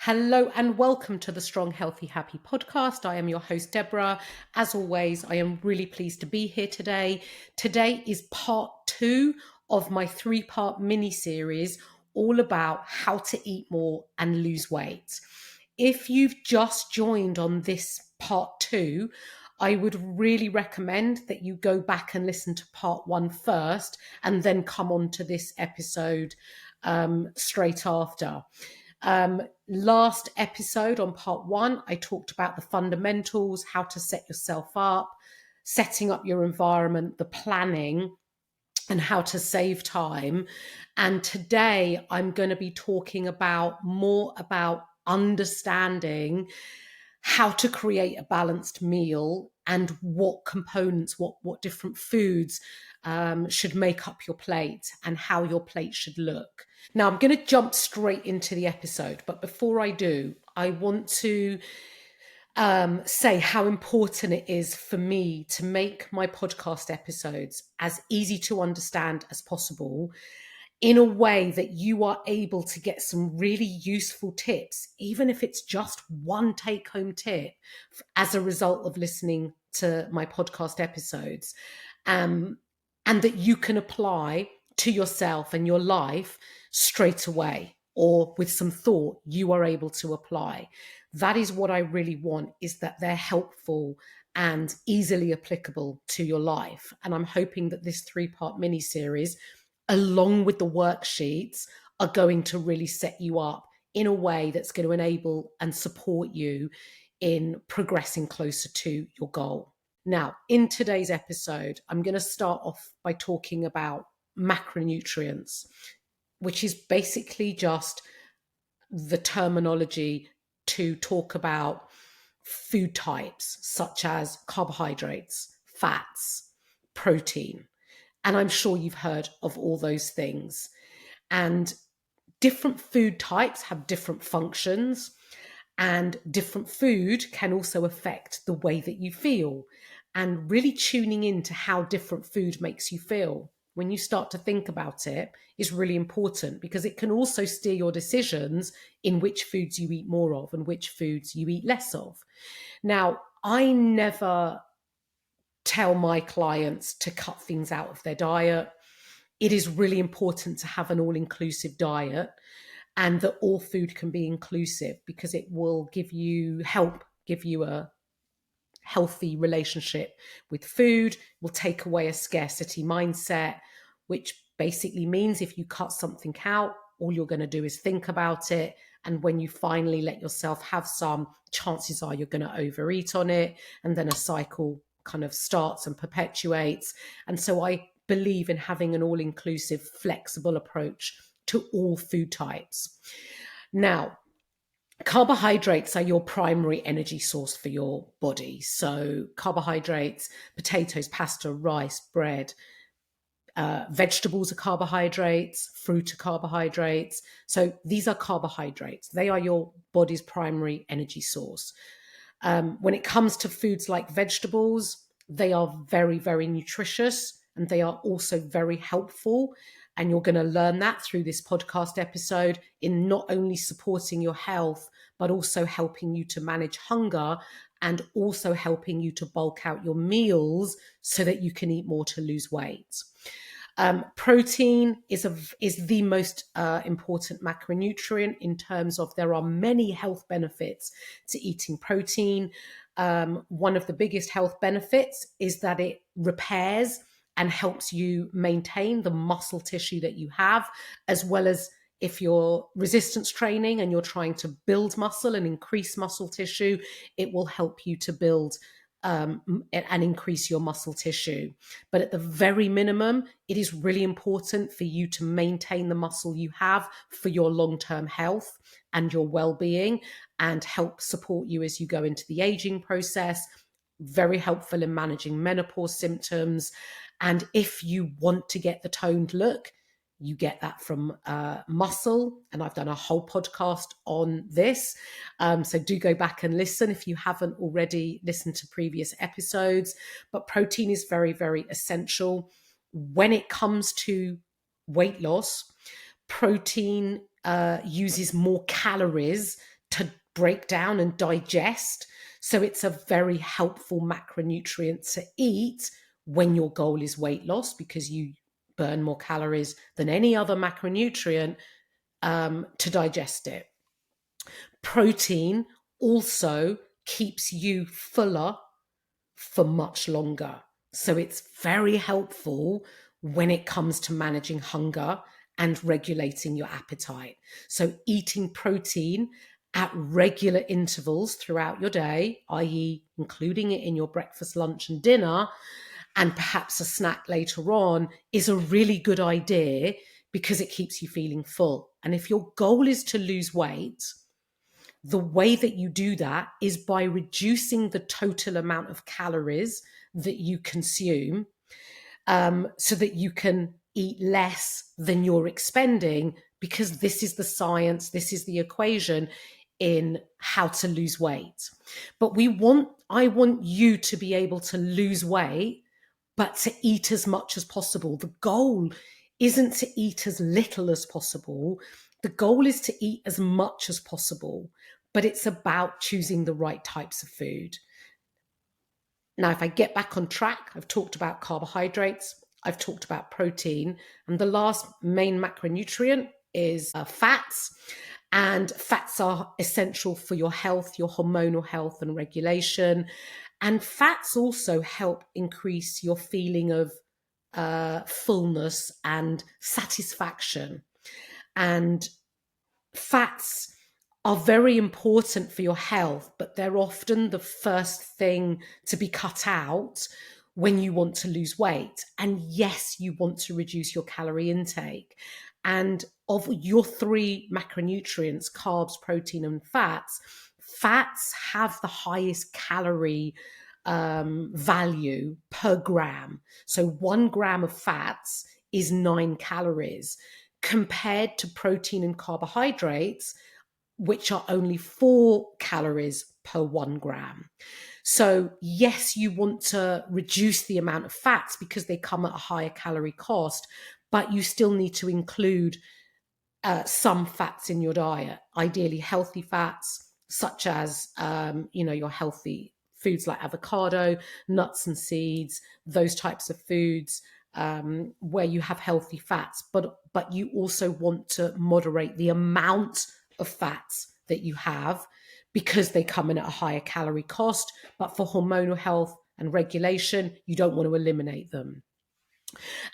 Hello and welcome to the Strong, Healthy, Happy podcast. I am your host, Debra. As always, I am really pleased to be here today. Today is part 2 of my 3-part mini series all about how to eat more and lose weight. If you've just joined on this part 2, I would really recommend that you go back and listen to part 1 first and then come on to this episode straight after. Last episode on part 1, I talked about the fundamentals, how to set yourself up, setting up your environment, the planning, and how to save time. And today I'm going to be talking more about understanding how to create a balanced meal and what components, what different foods should make up your plate and how your plate should look. Now, I'm going to jump straight into the episode, but before I do, I want to say how important it is for me to make my podcast episodes as easy to understand as possible in a way that you are able to get some really useful tips, even if it's just one take-home tip as a result of listening to my podcast episodes, and that you can apply to yourself and your life straight away, or with some thought you are able to apply. That is what I really want, is that they're helpful and easily applicable to your life. And I'm hoping that this 3-part mini series, along with the worksheets, are going to really set you up in a way that's going to enable and support you in progressing closer to your goal. Now, in today's episode, I'm going to start off by talking about macronutrients, which is basically just the terminology to talk about food types such as carbohydrates, fats, protein. And I'm sure you've heard of all those things. And different food types have different functions, and different food can also affect the way that you feel. And really tuning into how different food makes you feel when you start to think about it is really important, because it can also steer your decisions in which foods you eat more of and which foods you eat less of. Now, I never tell my clients to cut things out of their diet. It is really important to have an all-inclusive diet, and that all food can be inclusive, because it will give you a healthy relationship with food, will take away a scarcity mindset, which basically means if you cut something out, all you're going to do is think about it. And when you finally let yourself have some, chances are you're going to overeat on it. And then a cycle kind of starts and perpetuates. And so I believe in having an all-inclusive, flexible approach to all food types. Now, carbohydrates are your primary energy source for your body. So carbohydrates, potatoes, pasta, rice, bread, vegetables are carbohydrates, fruit are carbohydrates. So these are carbohydrates. They are your body's primary energy source. When it comes to foods like vegetables, they are very, very nutritious, and they are also very helpful. And you're going to learn that through this podcast episode, in not only supporting your health, but also helping you to manage hunger, and also helping you to bulk out your meals so that you can eat more to lose weight. Protein is the most important macronutrient, in terms of there are many health benefits to eating protein. One of the biggest health benefits is that it repairs and helps you maintain the muscle tissue that you have, as well as if you're resistance training and you're trying to build muscle and increase muscle tissue, it will help you to build and increase your muscle tissue. But at the very minimum, it is really important for you to maintain the muscle you have for your long-term health and your well-being, and help support you as you go into the aging process. Very helpful in managing menopause symptoms. And if you want to get the toned look, you get that from muscle. And I've done a whole podcast on this. So do go back and listen if you haven't already listened to previous episodes. But protein is very, very essential. When it comes to weight loss, protein uses more calories to break down and digest. So it's a very helpful macronutrient to eat when your goal is weight loss, because you burn more calories than any other macronutrient to digest it. Protein also keeps you fuller for much longer. So it's very helpful when it comes to managing hunger and regulating your appetite. So eating protein at regular intervals throughout your day, i.e., including it in your breakfast, lunch, and dinner, and perhaps a snack later on, is a really good idea because it keeps you feeling full. And if your goal is to lose weight, the way that you do that is by reducing the total amount of calories that you consume, so that you can eat less than you're expending, because this is the science, this is the equation in how to lose weight. But I want you to be able to lose weight, but to eat as much as possible. The goal isn't to eat as little as possible. The goal is to eat as much as possible, but it's about choosing the right types of food. Now, if I get back on track, I've talked about carbohydrates, I've talked about protein, and the last main macronutrient is fats. And fats are essential for your health, your hormonal health and regulation. And fats also help increase your feeling of fullness and satisfaction. And fats are very important for your health, but they're often the first thing to be cut out when you want to lose weight. And yes, you want to reduce your calorie intake. And of your three macronutrients, carbs, protein, and fats, fats have the highest calorie value per gram. So 1 gram of fats is 9 calories, compared to protein and carbohydrates, which are only 4 calories per 1 gram. So yes, you want to reduce the amount of fats because they come at a higher calorie cost, but you still need to include some fats in your diet, ideally healthy fats, such as, your healthy foods like avocado, nuts and seeds, those types of foods, where you have healthy fats, but you also want to moderate the amount of fats that you have, because they come in at a higher calorie cost. But for hormonal health and regulation, you don't want to eliminate them.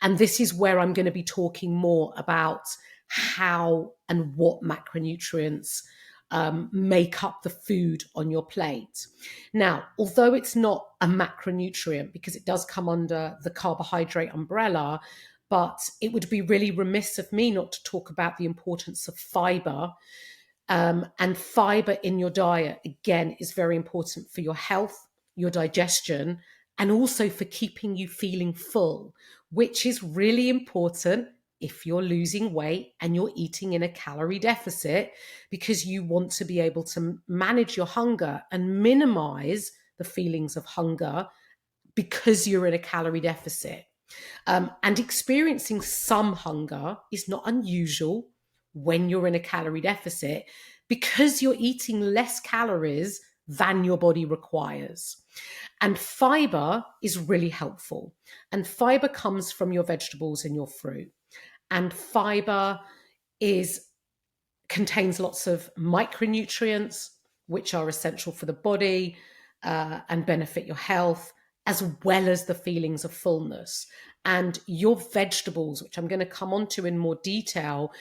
And this is where I'm going to be talking more about how and what macronutrients make up the food on your plate. Now, although it's not a macronutrient because it does come under the carbohydrate umbrella, but it would be really remiss of me not to talk about the importance of fiber. And fiber in your diet, again, is very important for your health, your digestion, and also for keeping you feeling full, which is really important if you're losing weight and you're eating in a calorie deficit, because you want to be able to manage your hunger and minimize the feelings of hunger because you're in a calorie deficit. And experiencing some hunger is not unusual when you're in a calorie deficit, because you're eating less calories than your body requires. And fiber is really helpful. And fiber comes from your vegetables and your fruit. And fiber contains lots of micronutrients, which are essential for the body and benefit your health, as well as the feelings of fullness. And your vegetables, which I'm going to come on to in more detail,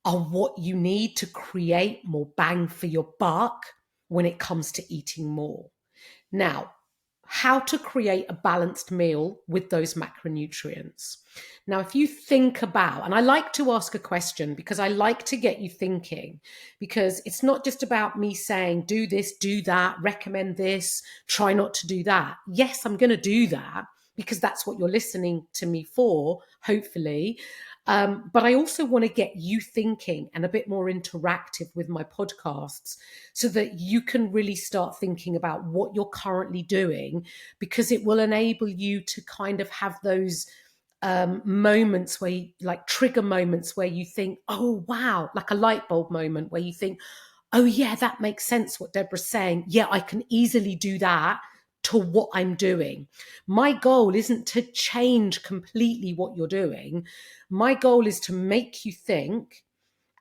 are what you need to create more bang for your buck when it comes to eating more. Now, how to create a balanced meal with those macronutrients. Now, if you think about, and I like to ask a question because I like to get you thinking, because it's not just about me saying, do this, do that, recommend this, try not to do that. Yes, I'm going to do that because that's what you're listening to me for, hopefully. But I also want to get you thinking and a bit more interactive with my podcasts so that you can really start thinking about what you're currently doing, because it will enable you to kind of have those moments where trigger moments where you think, oh, wow, like a light bulb moment where you think, oh yeah, that makes sense what Deborah's saying. Yeah, I can easily do that to what I'm doing. My goal isn't to change completely what you're doing. My goal is to make you think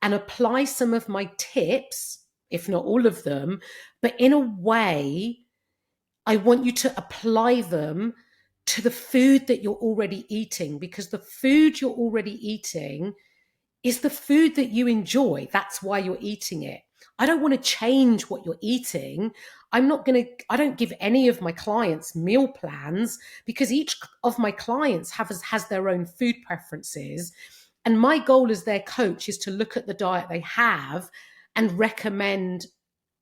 and apply some of my tips, if not all of them, but in a way, I want you to apply them to the food that you're already eating, because the food you're already eating is the food that you enjoy. That's why you're eating it. I don't want to change what you're eating. I don't give any of my clients meal plans, because each of my clients has their own food preferences. And my goal as their coach is to look at the diet they have and recommend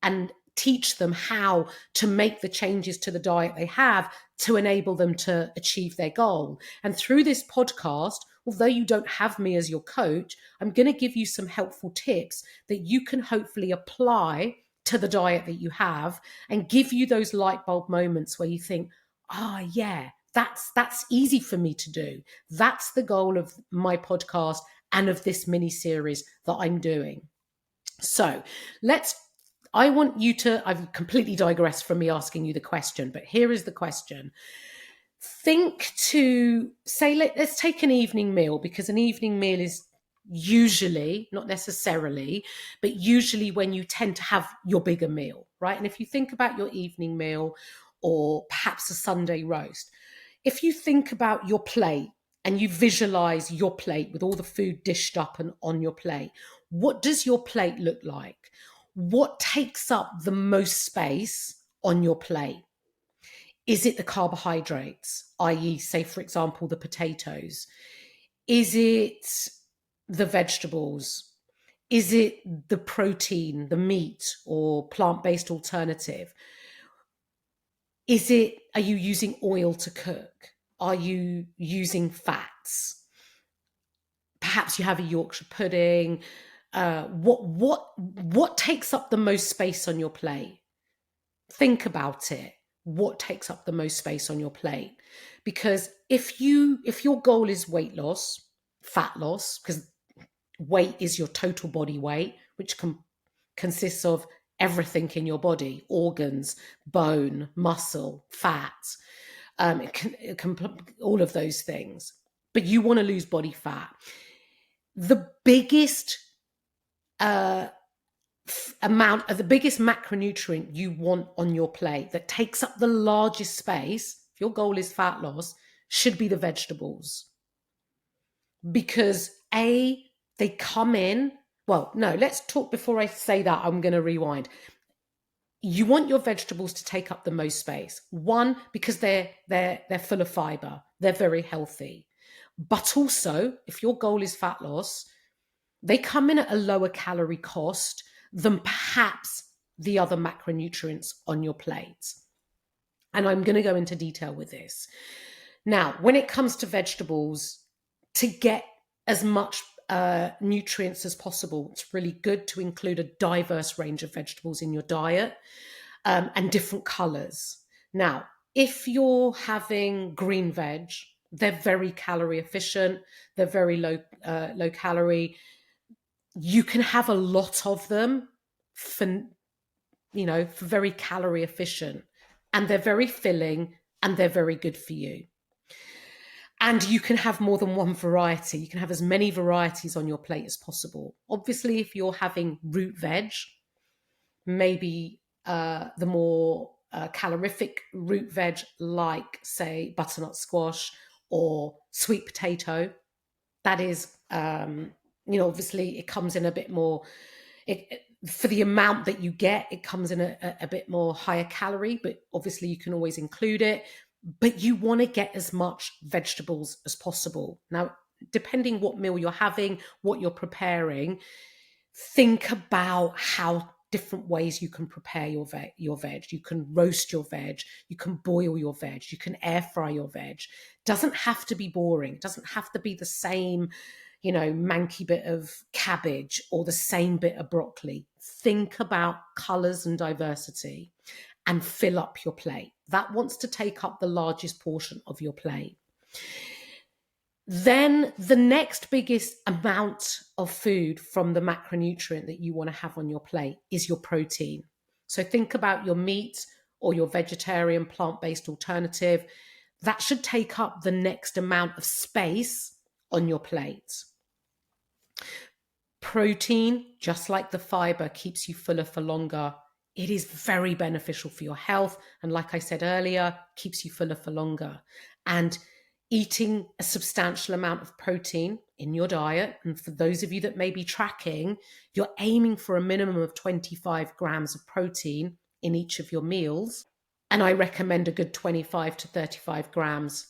and teach them how to make the changes to the diet they have to enable them to achieve their goal. And through this podcast, although you don't have me as your coach, I'm going to give you some helpful tips that you can hopefully apply to the diet that you have, and give you those light bulb moments where you think, yeah, that's easy for me to do. That's the goal of my podcast and of this mini series that I'm doing. So I've completely digressed from me asking you the question, but here is the question. Let's take an evening meal, because an evening meal is usually, not necessarily, but usually when you tend to have your bigger meal, right? And if you think about your evening meal, or perhaps a Sunday roast, if you think about your plate and you visualize your plate with all the food dished up and on your plate, what does your plate look like? What takes up the most space on your plate? Is it the carbohydrates, i.e., say, for example, the potatoes? Is it the vegetables? Is it the protein, the meat or plant-based alternative? Are you using oil to cook? Are you using fats? Perhaps you have a Yorkshire pudding. What takes up the most space on your plate? Think about it. What takes up the most space on your plate? Because if your goal is weight loss, fat loss, because weight is your total body weight, which consists of everything in your body: organs, bone, muscle, fat, all of those things. But you want to lose body fat. The biggest the biggest macronutrient you want on your plate that takes up the largest space, if your goal is fat loss, should be the vegetables. Because they come in, well, no, let's talk before I say that. I'm going to rewind. You want your vegetables to take up the most space. One, because they're full of fiber. They're very healthy. But also, if your goal is fat loss, they come in at a lower calorie cost than perhaps the other macronutrients on your plate. And I'm going to go into detail with this. Now, when it comes to vegetables, to get as much nutrients as possible, it's really good to include a diverse range of vegetables in your diet, and different colors. Now, if you're having green veg, they're very calorie efficient. They're very low calorie. You can have a lot of them for very calorie efficient, and they're very filling, and they're very good for you. And you can have more than one variety. You can have as many varieties on your plate as possible. Obviously, if you're having root veg, maybe the more calorific root veg, like, say, butternut squash or sweet potato, that is, obviously it comes in a bit more, for the amount that you get, it comes in a bit more higher calorie, but obviously you can always include it. But you want to get as much vegetables as possible. Now, depending what meal you're having, what you're preparing, think about how different ways you can prepare your veg. You can roast your veg, you can boil your veg, you can air fry your veg. Doesn't have to be boring. It doesn't have to be the same, manky bit of cabbage or the same bit of broccoli. Think about colors and diversity, and fill up your plate. That wants to take up the largest portion of your plate. Then the next biggest amount of food from the macronutrient that you want to have on your plate is your protein. So think about your meat or your vegetarian plant-based alternative. That should take up the next amount of space on your plate. Protein, just like the fiber, keeps you fuller for longer. It is very beneficial for your health. And like I said earlier, keeps you fuller for longer. And eating a substantial amount of protein in your diet, and for those of you that may be tracking, you're aiming for a minimum of 25 grams of protein in each of your meals. And I recommend a good 25 to 35 grams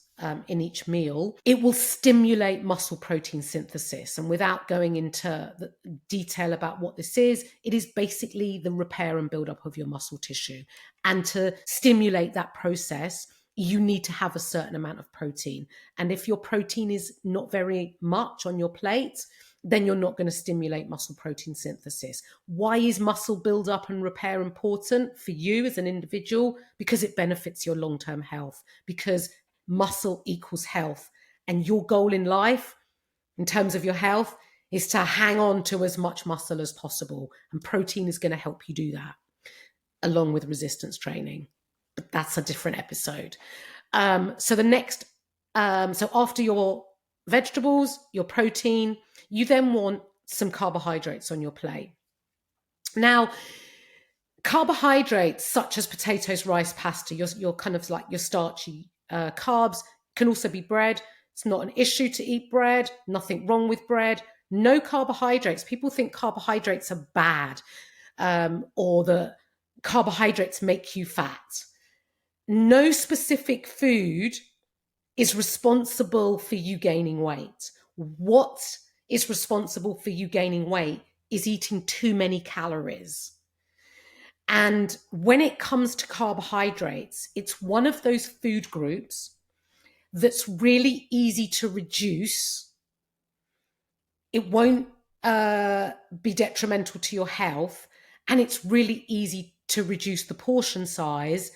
in each meal. It will stimulate muscle protein synthesis. And without going into the detail about what this is, it is basically the repair and buildup of your muscle tissue. And to stimulate that process, you need to have a certain amount of protein. And if your protein is not very much on your plate, then you're not going to stimulate muscle protein synthesis. Why is muscle buildup and repair important for you as an individual? Because it benefits your long-term health, because muscle equals health. And your goal in life, in terms of your health, is to hang on to as much muscle as possible. And protein is going to help you do that, along with resistance training. But that's a different episode. So after your vegetables, your protein, you then want some carbohydrates on your plate. Now, carbohydrates such as potatoes, rice, pasta, your kind of like your starchy carbs, can also be bread. It's not an issue to eat bread, nothing wrong with bread. No carbohydrates. People think carbohydrates are bad, or that carbohydrates make you fat. No specific food is responsible for you gaining weight. What is responsible for you gaining weight is eating too many calories. And when it comes to carbohydrates, it's one of those food groups that's really easy to reduce. It won't be detrimental to your health, and it's really easy to reduce the portion size,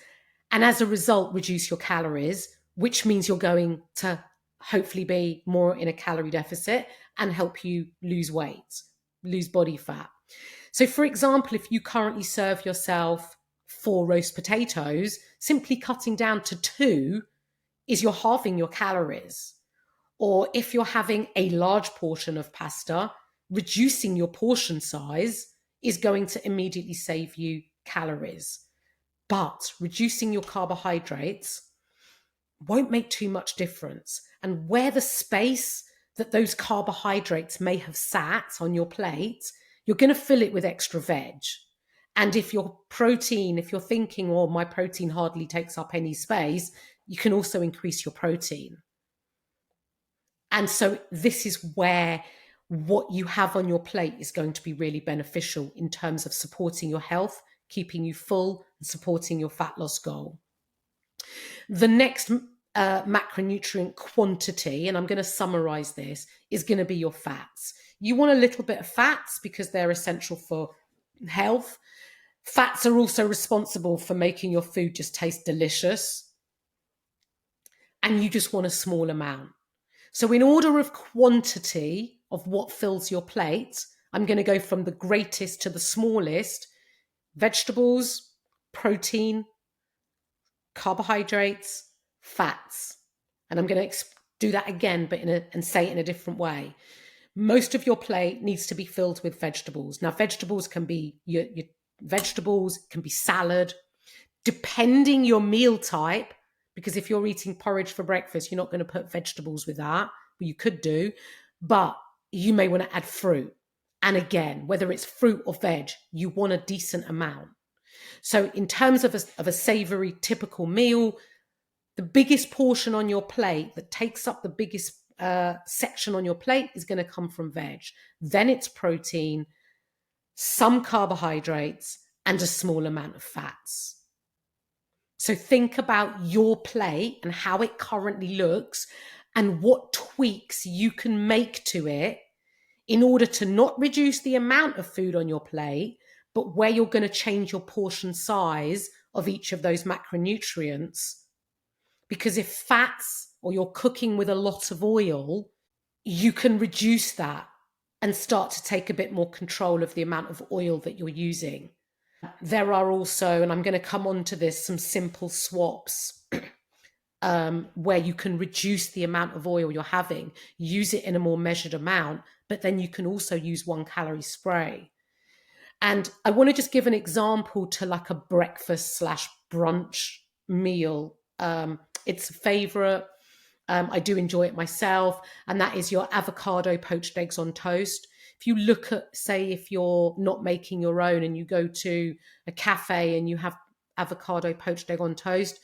and as a result, reduce your calories, which means you're going to hopefully be more in a calorie deficit and help you lose weight, lose body fat. So, for example, if you currently serve yourself 4 roast potatoes, simply cutting down to 2 is you're halving your calories. Or if you're having a large portion of pasta, reducing your portion size is going to immediately save you calories. But reducing your carbohydrates won't make too much difference. And where the space that those carbohydrates may have sat on your plate, you're going to fill it with extra veg. And if your protein, if you're thinking, oh, my protein hardly takes up any space, you can also increase your protein. And so this is where what you have on your plate is going to be really beneficial in terms of supporting your health, keeping you full, and supporting your fat loss goal. The next macronutrient quantity, and I'm going to summarize this, is going to be your fats. You want a little bit of fats because they're essential for health. Fats are also responsible for making your food just taste delicious. And you just want a small amount. So in order of quantity of what fills your plate, I'm going to go from the greatest to the smallest: vegetables, protein, carbohydrates, fats. And I'm going to do that again, but and say it in a different way. Most of your plate needs to be filled with vegetables. Now, vegetables can be your vegetables, can be salad, depending your meal type. Because if you're eating porridge for breakfast, you're not going to put vegetables with that. Well, you could do, but you may want to add fruit. And again, whether it's fruit or veg, you want a decent amount. So in terms of a savory typical meal, the biggest portion on your plate that takes up the biggest section on your plate is going to come from veg. Then it's protein, some carbohydrates, and a small amount of fats. So think about your plate and how it currently looks and what tweaks you can make to it in order to not reduce the amount of food on your plate, but where you're going to change your portion size of each of those macronutrients. Because if fats, or you're cooking with a lot of oil, you can reduce that and start to take a bit more control of the amount of oil that you're using. There are also, and I'm going to come on to this, some simple swaps where you can reduce the amount of oil you're having, use it in a more measured amount, but then you can also use 1 calorie spray. And I want to just give an example to like a breakfast slash brunch meal. It's a favorite. I do enjoy it myself, and that is your avocado poached eggs on toast. If you look at, say, if you're not making your own and you go to a cafe and you have avocado poached egg on toast,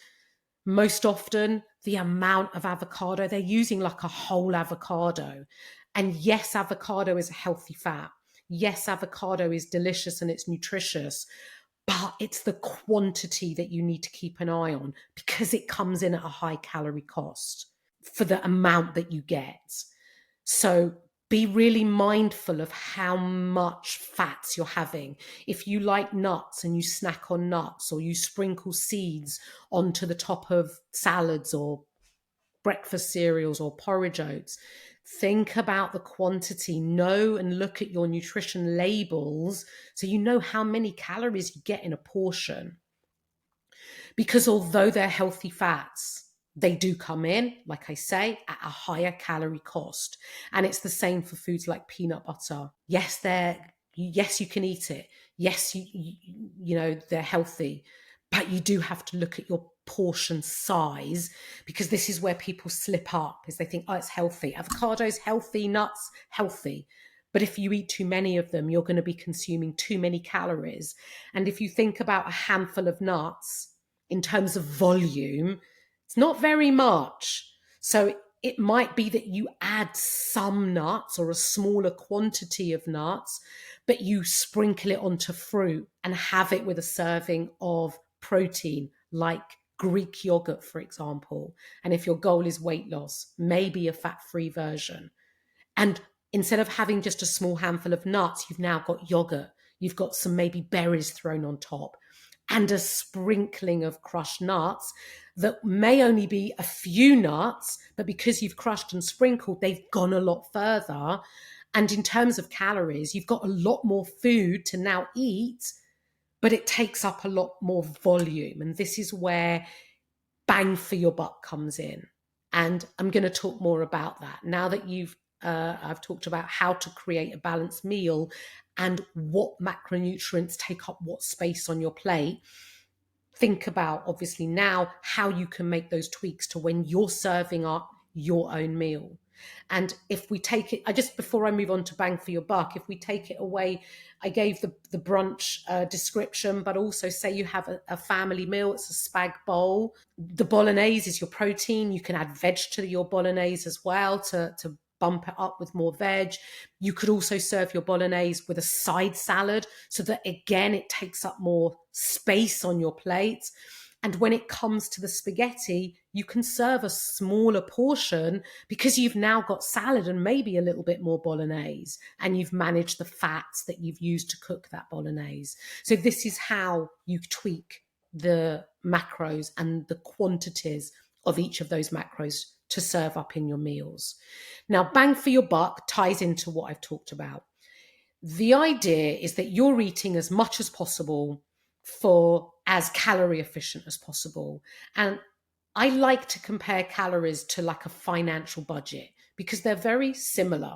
most often the amount of avocado, they're using like a whole avocado. And yes, avocado is a healthy fat. Yes, avocado is delicious and it's nutritious, but it's the quantity that you need to keep an eye on because it comes in at a high calorie cost for the amount that you get. So be really mindful of how much fats you're having. If you like nuts and you snack on nuts, or you sprinkle seeds onto the top of salads or breakfast cereals or porridge oats, think about the quantity. Know and look at your nutrition labels so you know how many calories you get in a portion. Because although they're healthy fats, they do come in, like I say, at a higher calorie cost. And it's the same for foods like peanut butter. Yes, you can eat it. Yes, you know, they're healthy, but you do have to look at your portion size, because this is where people slip up, is they think, oh, it's healthy. Avocados, healthy. Nuts, healthy. But if you eat too many of them, you're going to be consuming too many calories. And if you think about a handful of nuts, in terms of volume, it's not very much. So it might be that you add some nuts or a smaller quantity of nuts, but you sprinkle it onto fruit and have it with a serving of protein, like Greek yogurt, for example. And if your goal is weight loss, maybe a fat-free version. And instead of having just a small handful of nuts, you've now got yogurt. You've got some maybe berries thrown on top, and a sprinkling of crushed nuts that may only be a few nuts, but because you've crushed and sprinkled, they've gone a lot further. And in terms of calories, you've got a lot more food to now eat, but it takes up a lot more volume. And this is where bang for your buck comes in. And I'm going to talk more about that now that I've talked about how to create a balanced meal and what macronutrients take up what space on your plate. Think about, obviously, now how you can make those tweaks to when you're serving up your own meal. And if we take it, before I move on to bang for your buck, if we take it away, I gave the brunch description, but also say you have a family meal, it's a spag bowl. The bolognese is your protein. You can add veg to your bolognese as well to bump it up with more veg. You could also serve your bolognese with a side salad so that, again, it takes up more space on your plate. And when it comes to the spaghetti, you can serve a smaller portion because you've now got salad and maybe a little bit more bolognese, and you've managed the fats that you've used to cook that bolognese. So this is how you tweak the macros and the quantities of each of those macros to serve up in your meals. Now, bang for your buck ties into what I've talked about. The idea is that you're eating as much as possible for as calorie efficient as possible. And I like to compare calories to like a financial budget because they're very similar.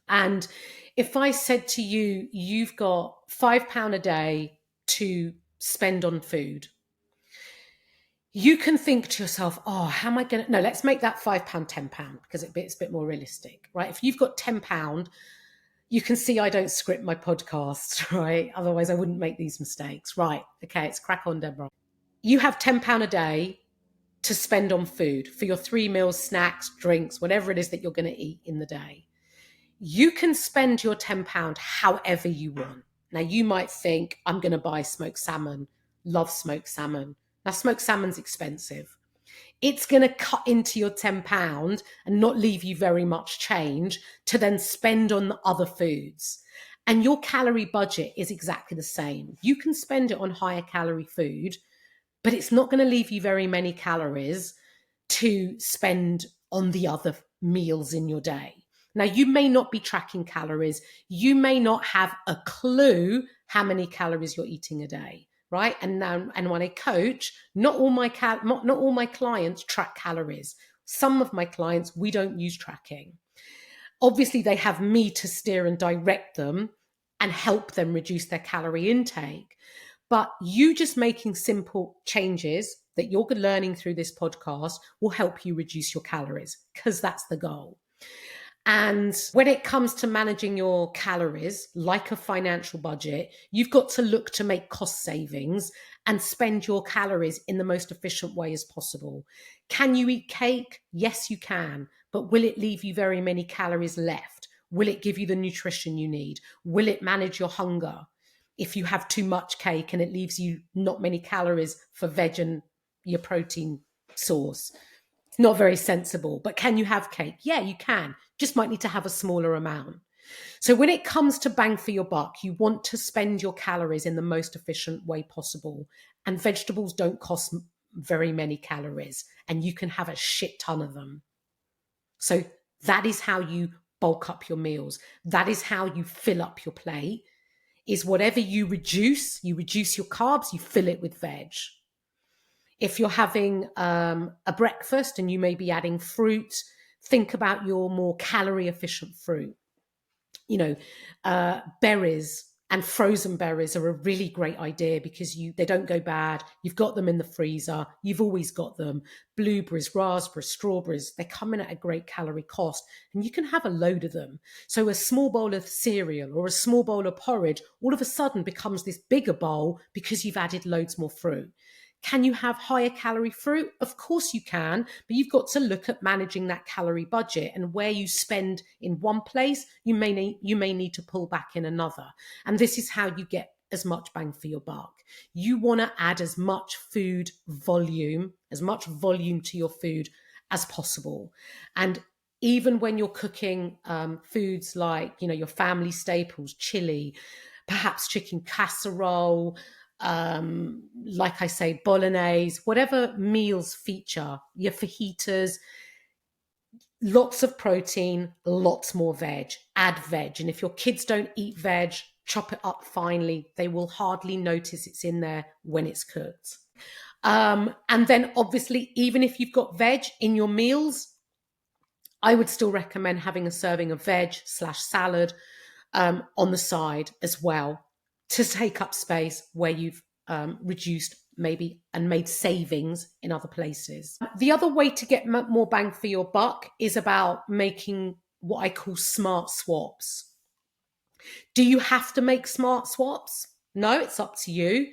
And if I said to you, you've got £5 a day to spend on food, you can think to yourself, oh, how am I going to, no, let's make that £5, £10 because it's a bit more realistic, right? If you've got £10, you can see I don't script my podcast, right? Otherwise I wouldn't make these mistakes. Right. Okay. It's crack on, Debra. You have £10 a day to spend on food for your 3 meals, snacks, drinks, whatever it is that you're going to eat in the day. You can spend your £10 however you want. Now you might think, I'm going to buy smoked salmon, love smoked salmon. Now smoked salmon's expensive. It's going to cut into your £10 and not leave you very much change to then spend on the other foods. And your calorie budget is exactly the same. You can spend it on higher calorie food, but it's not going to leave you very many calories to spend on the other meals in your day. Now, you may not be tracking calories. You may not have a clue how many calories you're eating a day, right? And now, and when I coach, not all my clients track calories. Some of my clients, we don't use tracking. Obviously, they have me to steer and direct them and help them reduce their calorie intake. But you just making simple changes that you're learning through this podcast will help you reduce your calories, because that's the goal. And when it comes to managing your calories, like a financial budget, you've got to look to make cost savings and spend your calories in the most efficient way as possible. Can you eat cake? Yes, you can. But will it leave you very many calories left? Will it give you the nutrition you need? Will it manage your hunger? If you have too much cake and it leaves you not many calories for veg and your protein source, it's not very sensible. But can you have cake? Yeah, you can. Just might need to have a smaller amount. So when it comes to bang for your buck, you want to spend your calories in the most efficient way possible. And vegetables don't cost very many calories, and you can have a shit ton of them. So that is how you bulk up your meals. That is how you fill up your plate, is whatever you reduce your carbs, you fill it with veg. If you're having a breakfast and you may be adding fruit, think about your more calorie efficient fruit. Berries and frozen berries are a really great idea because they don't go bad. You've got them in the freezer. You've always got them. Blueberries, raspberries, strawberries, they come in at a great calorie cost, and you can have a load of them. So a small bowl of cereal or a small bowl of porridge all of a sudden becomes this bigger bowl because you've added loads more fruit. Can you have higher calorie fruit? Of course you can, but you've got to look at managing that calorie budget, and where you spend in one place, you may need to pull back in another. And this is how you get as much bang for your buck. You want to add as much volume to your food as possible. And even when you're cooking foods like, your family staples, chili, perhaps chicken casserole, like I say, bolognese, whatever meals feature, your fajitas, lots of protein, lots more veg, add veg. And if your kids don't eat veg, chop it up finely. They will hardly notice it's in there when it's cooked. And then obviously, even if you've got veg in your meals, I would still recommend having a serving of veg/salad on the side as well, to take up space where you've reduced maybe and made savings in other places. The other way to get more bang for your buck is about making what I call smart swaps. Do you have to make smart swaps? No, it's up to you.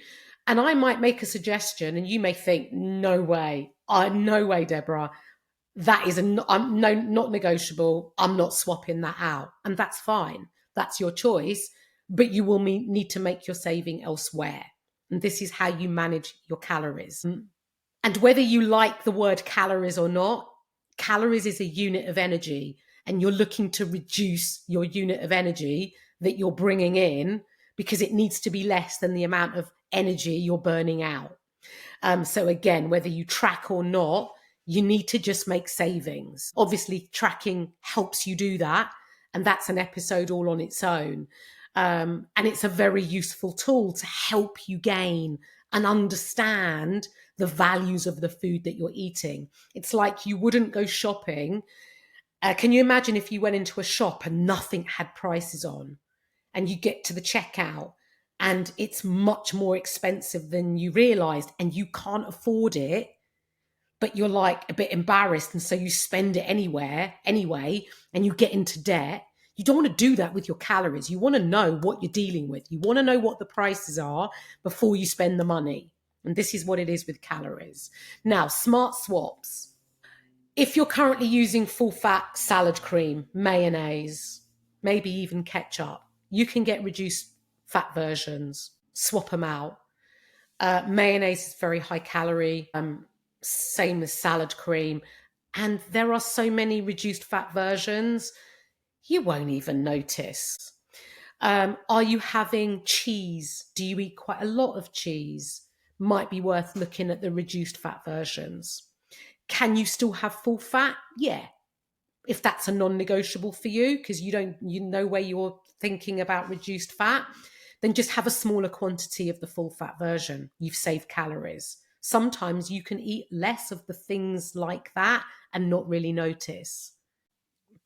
And I might make a suggestion and you may think, no way, Debra. That is not negotiable. I'm not swapping that out. And that's fine. That's your choice. But you will need to make your saving elsewhere. And this is how you manage your calories. And whether you like the word calories or not, calories is a unit of energy. And you're looking to reduce your unit of energy that you're bringing in, because it needs to be less than the amount of energy you're burning out. So again, whether you track or not, you need to just make savings. Obviously, tracking helps you do that. And that's an episode all on its own. And it's a very useful tool to help you gain and understand the values of the food that you're eating. It's like you wouldn't go shopping. Can you imagine if you went into a shop and nothing had prices on, and you get to the checkout and it's much more expensive than you realized and you can't afford it, but you're like a bit embarrassed, and so you spend it anyway, and you get into debt. You don't want to do that with your calories. You want to know what you're dealing with. You want to know what the prices are before you spend the money. And this is what it is with calories. Now, smart swaps. If you're currently using full fat salad cream, mayonnaise, maybe even ketchup, you can get reduced fat versions, swap them out. Mayonnaise is very high calorie, same as salad cream. And there are so many reduced fat versions, you won't even notice. Are you having cheese? Do you eat quite a lot of cheese? Might be worth looking at the reduced fat versions. Can you still have full fat? Yeah. if that's a non-negotiable for you, because you know where you're thinking about reduced fat, then just have a smaller quantity of the full fat version. You've saved calories. Sometimes you can eat less of the things like that and not really notice.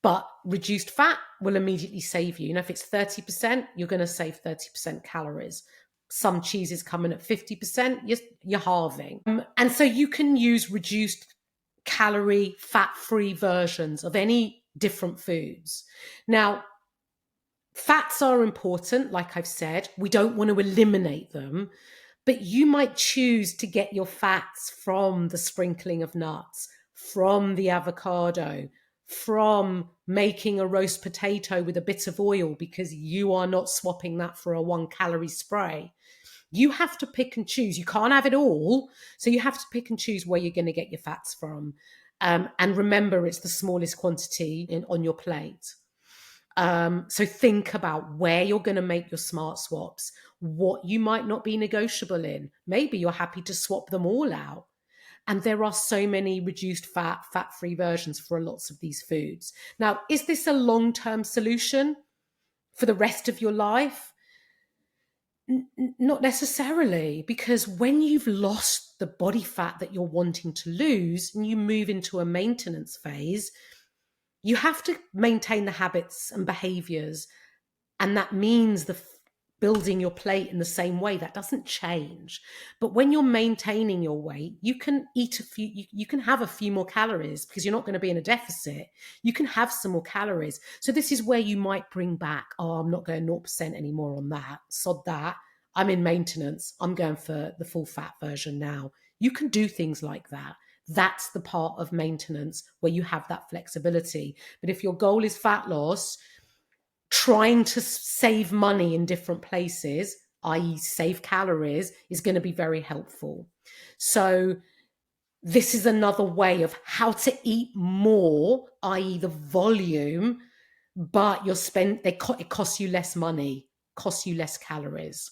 But reduced fat will immediately save you. If it's 30%, you're going to save 30% calories. Some cheeses come in at 50%, you're halving. And so you can use reduced calorie, fat-free versions of any different foods. Now, fats are important, like I've said. We don't want to eliminate them, but you might choose to get your fats from the sprinkling of nuts, from the avocado, from making a roast potato with a bit of oil, because you are not swapping that for a 1-calorie spray. You have to pick and choose. You can't have it all. So you have to pick and choose where you're going to get your fats from. And remember, it's the smallest quantity on your plate. So think about where you're going to make your smart swaps, what you might not be negotiable in. Maybe you're happy to swap them all out. And there are so many reduced fat-free versions for lots of these foods. Now, is this a long-term solution for the rest of your life? Not necessarily, because when you've lost the body fat that you're wanting to lose and you move into a maintenance phase, you have to maintain the habits and behaviors. And that means building your plate in the same way. That doesn't change. But when you're maintaining your weight, you can eat you can have a few more calories because you're not going to be in a deficit. You can have some more calories. So this is where you might bring back, oh, I'm not going 0% anymore on that. Sod that. I'm in maintenance. I'm going for the full fat version now. You can do things like that. That's the part of maintenance where you have that flexibility. But if your goal is fat loss, trying to save money in different places, i.e. save calories, is going to be very helpful. So this is another way of how to eat more, i.e. the volume, but it costs you less money, costs you less calories.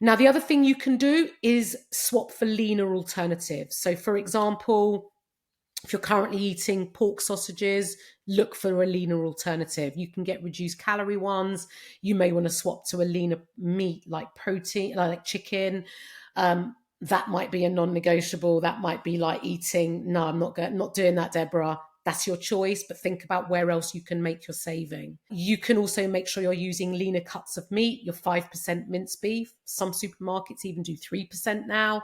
Now, the other thing you can do is swap for leaner alternatives. So for example, if you're currently eating pork sausages, look for a leaner alternative. You can get reduced calorie ones. You may want to swap to a leaner meat like protein, like chicken. That might be a non-negotiable. That might be like eating, no, I'm not doing that, Debra. That's your choice, but think about where else you can make your saving. You can also make sure you're using leaner cuts of meat, your 5% minced beef. Some supermarkets even do 3% now.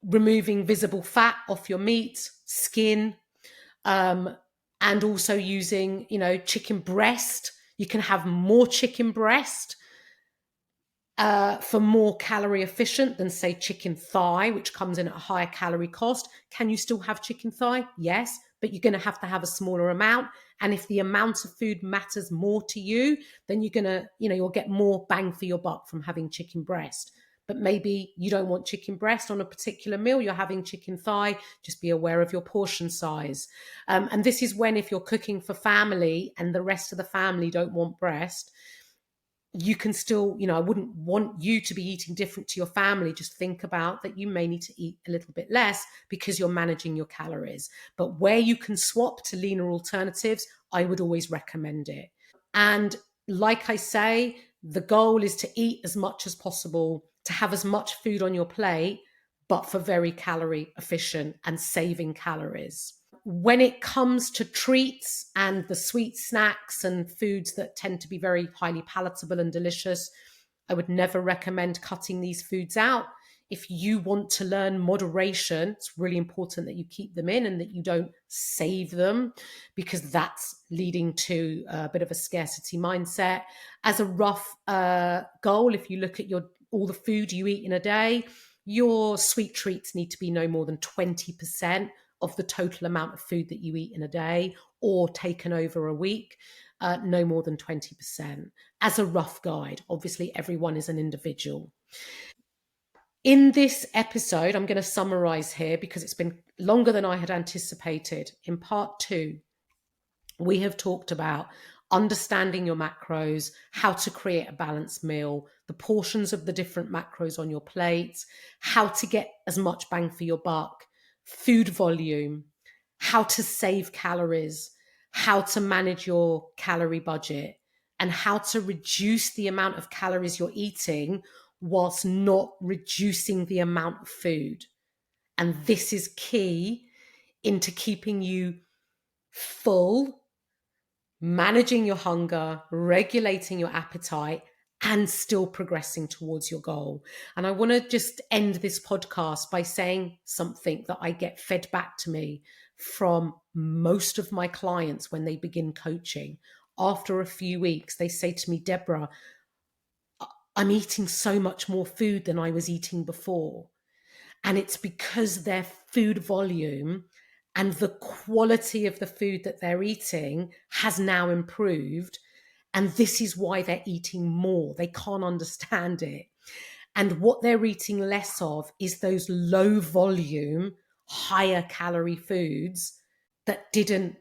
Removing visible fat off your meat, skin, and also using, chicken breast. You can have more chicken breast for more calorie efficient than, say, chicken thigh, which comes in at a higher calorie cost. Can you still have chicken thigh? Yes, but you're going to have a smaller amount. And if the amount of food matters more to you, then you're going to, you'll get more bang for your buck from having chicken breast. But maybe you don't want chicken breast on a particular meal. You're having chicken thigh. Just be aware of your portion size. And this is when, if you're cooking for family and the rest of the family don't want breast, you can still, I wouldn't want you to be eating different to your family. Just think about that you may need to eat a little bit less because you're managing your calories. But where you can swap to leaner alternatives, I would always recommend it. And like I say, the goal is to eat as much as possible, to have as much food on your plate, but for very calorie efficient and saving calories. When it comes to treats and the sweet snacks and foods that tend to be very highly palatable and delicious, I would never recommend cutting these foods out. If you want to learn moderation, it's really important that you keep them in and that you don't save them, because that's leading to a bit of a scarcity mindset. As a rough goal, if you look at all the food you eat in a day, your sweet treats need to be no more than 20% of the total amount of food that you eat in a day, or taken over a week, no more than 20%. As a rough guide, obviously everyone is an individual. In this episode, I'm going to summarize here because it's been longer than I had anticipated. In part 2, we have talked about understanding your macros, how to create a balanced meal, the portions of the different macros on your plate, how to get as much bang for your buck, food volume, how to save calories, how to manage your calorie budget and how to reduce the amount of calories you're eating whilst not reducing the amount of food. And this is key into keeping you full, managing your hunger, regulating your appetite, and still progressing towards your goal. And I want to just end this podcast by saying something that I get fed back to me from most of my clients when they begin coaching. After a few weeks, they say to me, Debra, I'm eating so much more food than I was eating before. And it's because their food volume and the quality of the food that they're eating has now improved. And this is why they're eating more. They can't understand it. And what they're eating less of is those low volume, higher calorie foods that didn't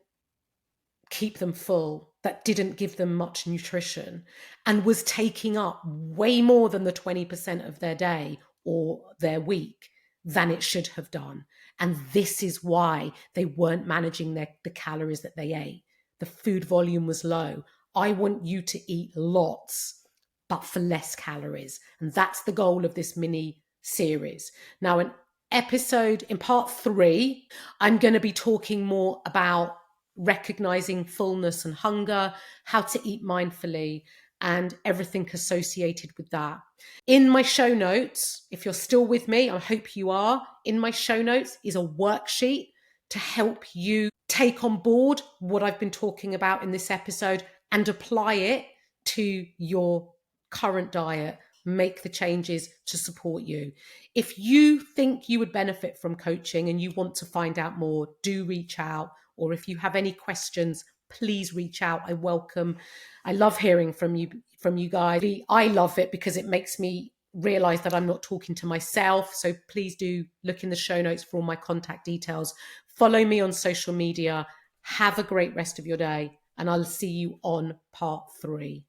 keep them full, that didn't give them much nutrition, and was taking up way more than the 20% of their day or their week than it should have done. And this is why they weren't managing the calories that they ate. The food volume was low. I want you to eat lots, but for less calories. And that's the goal of this mini series. Now, in part 3, I'm going to be talking more about recognizing fullness and hunger, how to eat mindfully, and everything associated with that. In my show notes, if you're still with me, I hope you are, in my show notes is a worksheet to help you take on board what I've been talking about in this episode and apply it to your current diet, make the changes to support you. If you think you would benefit from coaching and you want to find out more, do reach out. Or if you have any questions, please reach out. I love hearing from you guys. I love it because it makes me realize that I'm not talking to myself. So please do look in the show notes for all my contact details. Follow me on social media. Have a great rest of your day, and I'll see you on part 3.